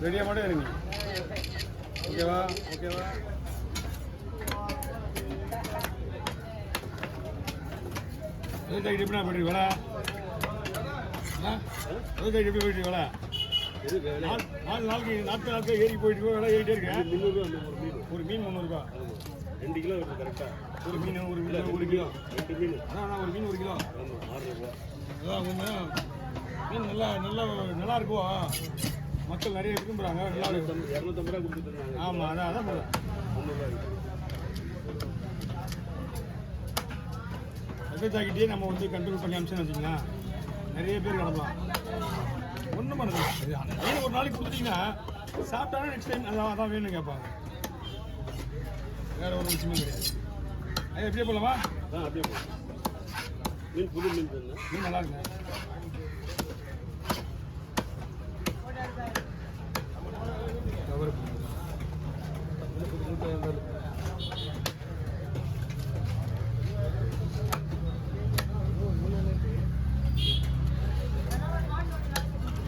ரெடியாக மட்டும் இருங்க. ஓகேவா ஓகேவா? எப்படி போயிட்டு வேலை? எப்படி போயிட்டு வேலை? நாட்கள் ஏறி போயிட்டு வேலை ஏறிட்டே இருக்கேன். 300 ஒரு மீன் 300 ரூபா. 2 கிலோ வருது கரெக்டாக. ஒரு மீன் 1 கிலோ 1 கிலோ 2 மீன். அதான் ஒரு மீன் 1 கிலோ. ஆமாம் 6 ரூபா. அதான் கொஞ்சம் மீன் நல்லா இருக்குவா. மக்கள் நிறைய விரும்புகிறாங்க. நல்லா 250 ரூபா கொடுத்துருந்தாங்க. ஆமாம் அதான் போதும். 300 ஜாக்கெட்டே நம்ம வந்து கண்ட்ரோல் பண்ணி அமிச்சுன்னு வச்சிங்கன்னா நிறைய பேர் கிடப்பலாம். ஒன்றும் பண்ணுறது மீன் ஒரு நாளைக்கு கொடுத்துட்டிங்கன்னா சாப்பிட்டாலும் நெக்ஸ்ட் டைம் அதான் வேணும்னு கேட்பாங்க. வேறு ஒரு விஷயமே கிடையாது. அது எப்படியே போகலாமா? அப்படியே போகலாம். மீன் புது மீன் மீன் நல்லா இருக்குங்க.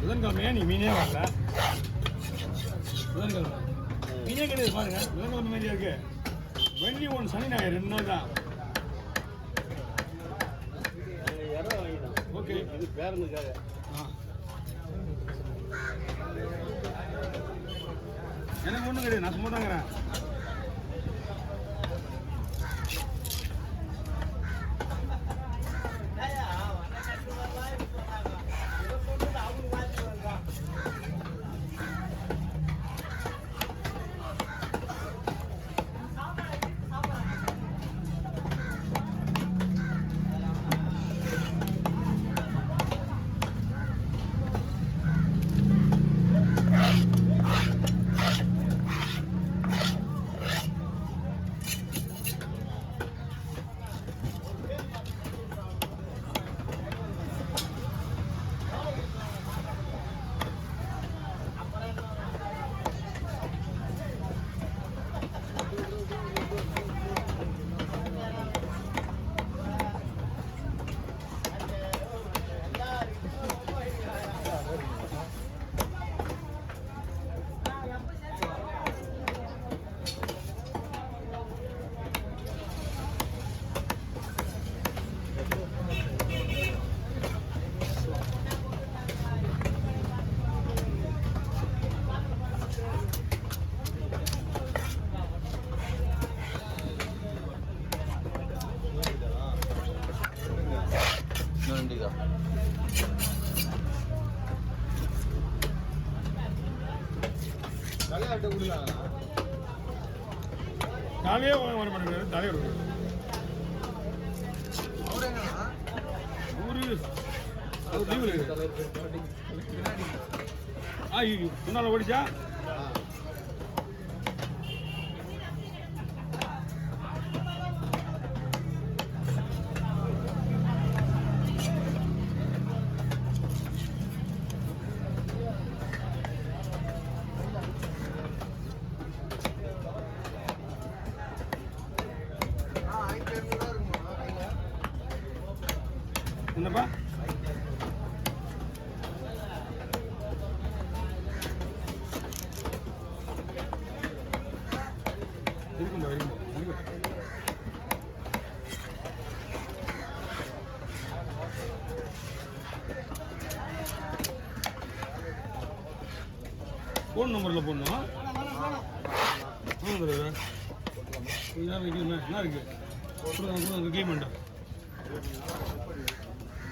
புதன்கிழமையா நீ மீனே வரல? புதன்கிழமை மீனே கிடையாது பாருங்க. புதன்கிழமை மாதிரியா இருக்கு. வெள்ளி ஒன்று சனி ஞாயிறு 2 நாள் தான். ஓகே இது பேரனுக்காக. எனக்கு ஒன்றும் கிடையாது. நான் சும்மா தாங்கிறேன். காலையே வர மாட்டேங்கிறாரு. தலைவர் முன்னால ஓடிச்சா என்னப்பா? இருக்கும்பா இருக்கும்பா. ஃபோன் நம்பரில் போடணும். என்ன இருக்கு க்ளீன் பண்ண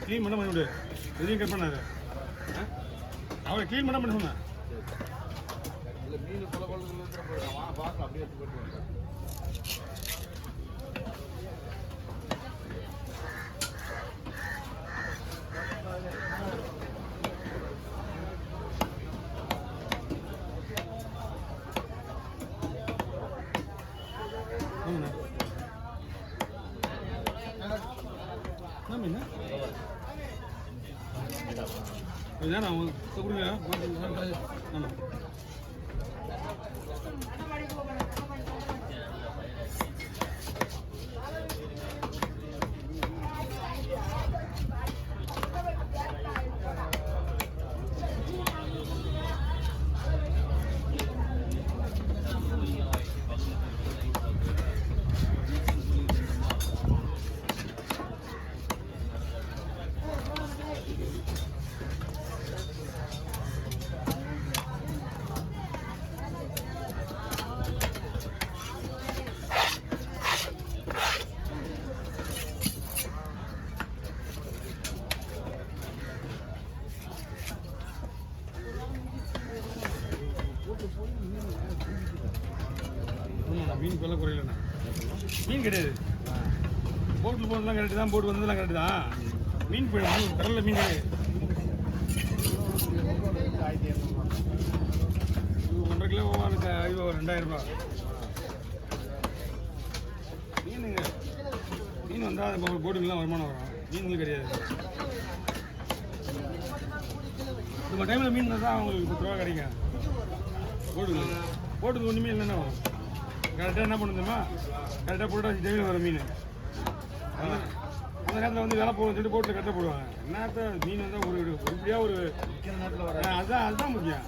க்ளீன் பண்ண பண்ணிவிடு. எதையும் கட் பண்ணாத. அவரை க்ளீன் பண்ண சொன்னேன். மீன் கொலை பார்க்க அப்படியே எடுத்து போட்டு இதுதான் நான் கொடுங்க. ஆமாம் மீன் கொள்ள குறையிலண்ணா. மீன் கிடையாது. போட்டில் போனதுலாம் கரெக்டு தான், போட்டு வந்ததெல்லாம் கரெக்டு தான். மீன் போயிடும், கடலில் மீன் கிடையாது. 1.5 கிலோ போவானுக்கு 2000 ரூபா. மீனுங்க மீன் வந்தால் அது போட்டுக்கெல்லாம் வருமானம் வரும். மீன்கள் கிடையாது. இந்த டைமில் மீன் தான் அவங்களுக்கு 10 ரூபா கிடைக்கும். போட்டுக்கு ஒன்றுமே இல்லைன்னா வரும். கரெக்டாக என்ன பண்ணுதுமா, கரெக்டாக போட்டு டைமில் வரும் மீன். அந்த நேரத்தில் வந்து வேலை போகணும்னு சொல்லிட்டு போட்டில் கரெக்டாக போடுவாங்க. என்னத்த மீன் வந்தால் ஒரு உருப்படியாக ஒரு நேரத்தில் வர அதுதான் முக்கியம்.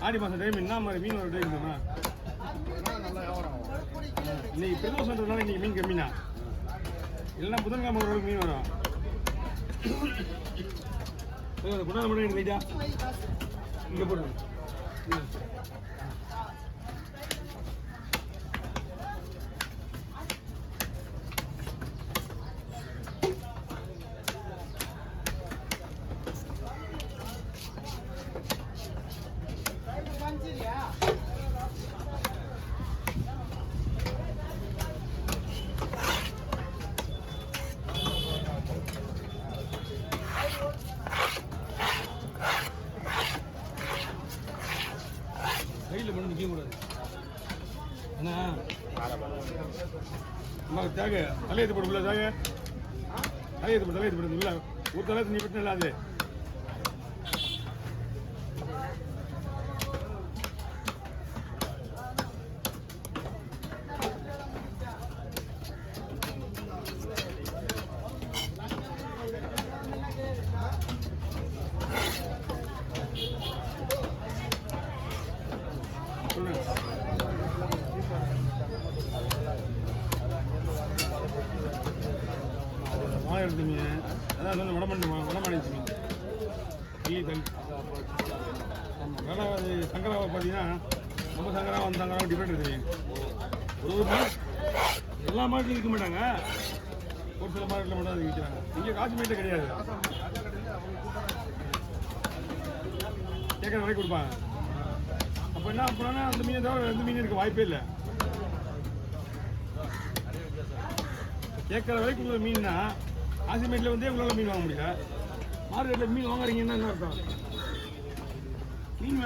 ஆடி மாதம் டைம் என்ன மாதிரி மீன் வர டைம் இருந்தோம்னா இன்னைக்கு பிரதோஷன்றதுனால இன்னைக்கு மீன் கம்மினா, இல்லைன்னா புதன்கிழமை ஒரு மீன் வரும். குண்டான மட்டும் எனக்கு லைட்டா இங்கே போடுங்க. கையில் மட்டும் நிற்க கூடாது. ஏன்னா நமக்கு தேக தலையத்து போடுல தேக தலையத்து போடுறது இல்லை. ஒரு தலையத்து நீ பட்டினா அது வாழை எடுத்து மீன் அதான் வந்து வடமாடிச்சு மீன் தண்ணி. ஆமாம் வேலை அது சங்கராவை பார்த்தீங்கன்னா நம்ம சங்கராவை அந்த சங்கராவை டிஃப்ரெண்ட் இருக்குது. ஒரு மாடு எல்லா மாட்டிலும் விற்க மாட்டாங்க, ஒரு சில மாட்டில் மட்டும் அது விற்கிறாங்க. இங்கே காசு மீட்டே கிடையாது, கேட்குற வரைக்கும் கொடுப்பாங்க. அப்போ என்ன பண்ணோன்னா அந்த மீனை தவிர எந்த மீன் இருக்க வாய்ப்பே இல்லை. கேட்குற வரைக்கும் உள்ள மீன்னா ஆசிமேட்டில் வந்து உங்களால் மீன் வாங்க முடியல. மார்க்கெட்டில் மீன் வாங்குறீங்கன்னா என்ன அர்த்தம்? மீன்